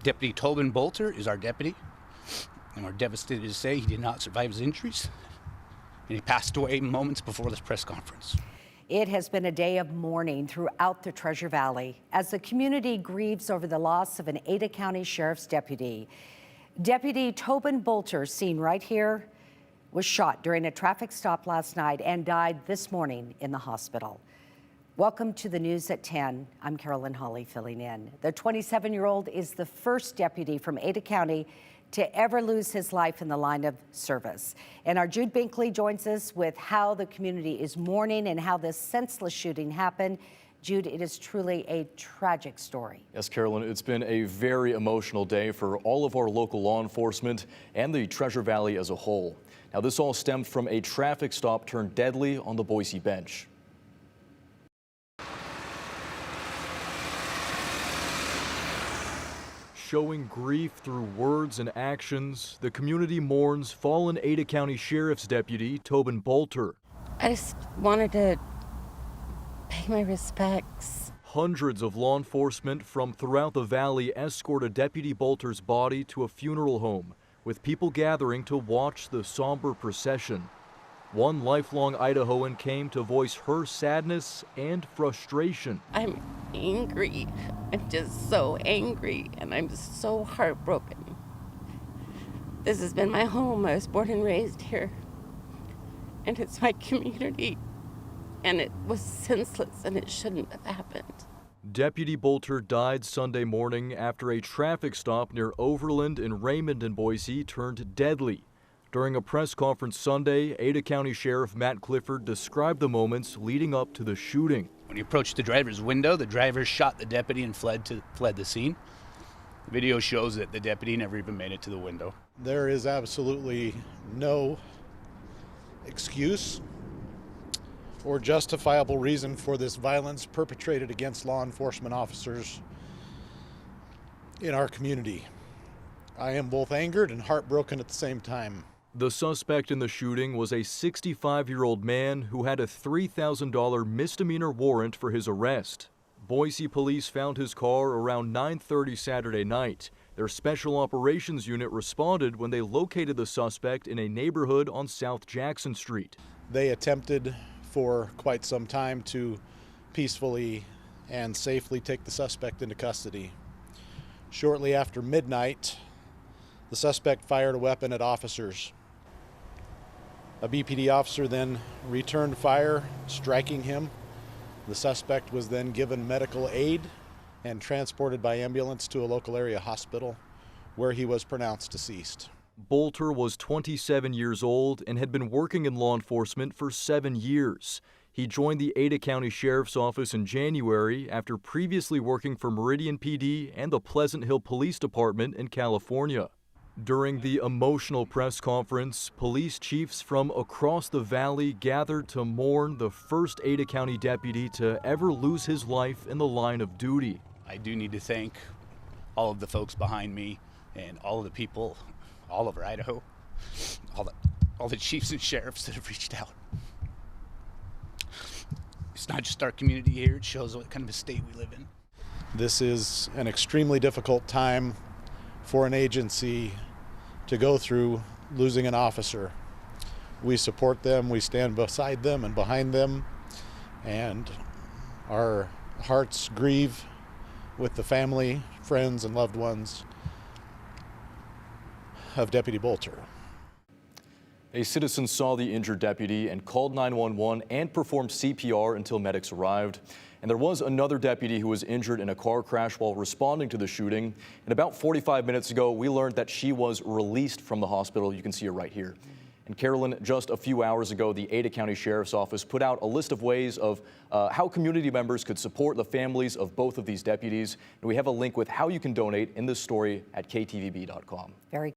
Deputy Tobin Bolter is our deputy, and we're devastated to say he did not survive his injuries, and he passed away moments before this press conference. It has been a day of mourning throughout the Treasure Valley as the community grieves over the loss of an Ada County Sheriff's deputy. Deputy Tobin Bolter, seen right here, was shot during a traffic stop last night and died this morning in the hospital. Welcome to the news at 10. I'm Carolyn Hawley filling in. The 27-year-old is the first deputy from Ada County to ever lose his life in the line of service. And our Jude Binkley joins us with how the community is mourning and how this senseless shooting happened. Jude, it is truly a tragic story. Yes, Carolyn, it's been a very emotional day for all of our local law enforcement and the Treasure Valley as a whole. Now, this all stemmed from a traffic stop turned deadly on the Boise bench. Showing grief through words and actions, the community mourns fallen Ada County Sheriff's Deputy Tobin Bolter. I just wanted to pay my respects. Hundreds of law enforcement from throughout the valley escorted Deputy Bolter's body to a funeral home, with people gathering to watch the somber procession. One lifelong Idahoan came to voice her sadness and frustration. I'm angry. I'm just so angry, and I'm so heartbroken. This has been my home. I was born and raised here, and it's my community, and it was senseless, and it shouldn't have happened. Deputy Bolter died Sunday morning after a traffic stop near Overland in Raymond and Boise turned deadly. During a press conference Sunday, Ada County Sheriff Matt Clifford described the moments leading up to the shooting. When he approached the driver's window, the driver shot the deputy and fled the scene. The video shows that the deputy never even made it to the window. There is absolutely no excuse or justifiable reason for this violence perpetrated against law enforcement officers in our community. I am both angered and heartbroken at the same time. The suspect in the shooting was a 65-year-old man who had a $3,000 misdemeanor warrant for his arrest. Boise police found his car around 9:30 Saturday night. Their special operations unit responded when they located the suspect in a neighborhood on South Jackson Street. They attempted for quite some time to peacefully and safely take the suspect into custody. Shortly after midnight, the suspect fired a weapon at officers. A BPD officer then returned fire, striking him. The suspect was then given medical aid and transported by ambulance to a local area hospital, where he was pronounced deceased. Bolter was 27 years old and had been working in law enforcement for 7 years. He joined the Ada County Sheriff's Office in January after previously working for Meridian PD and the Pleasant Hill Police Department in California. During the emotional press conference, police chiefs from across the valley gathered to mourn the first Ada County deputy to ever lose his life in the line of duty. I do need to thank all of the folks behind me and all of the people all over Idaho, all the chiefs and sheriffs that have reached out. It's not just our community here, it shows what kind of a state we live in. This is an extremely difficult time for an agency to go through, losing an officer. We support them, we stand beside them and behind them, and our hearts grieve with the family, friends, and loved ones of Deputy Bolter. A citizen saw the injured deputy and called 911 and performed CPR until medics arrived. And there was another deputy who was injured in a car crash while responding to the shooting. And about 45 minutes ago, we learned that she was released from the hospital. You can see her right here. And Carolyn, just a few hours ago, the Ada County Sheriff's Office put out a list of ways of how community members could support the families of both of these deputies. And we have a link with how you can donate in this story at ktvb.com. Very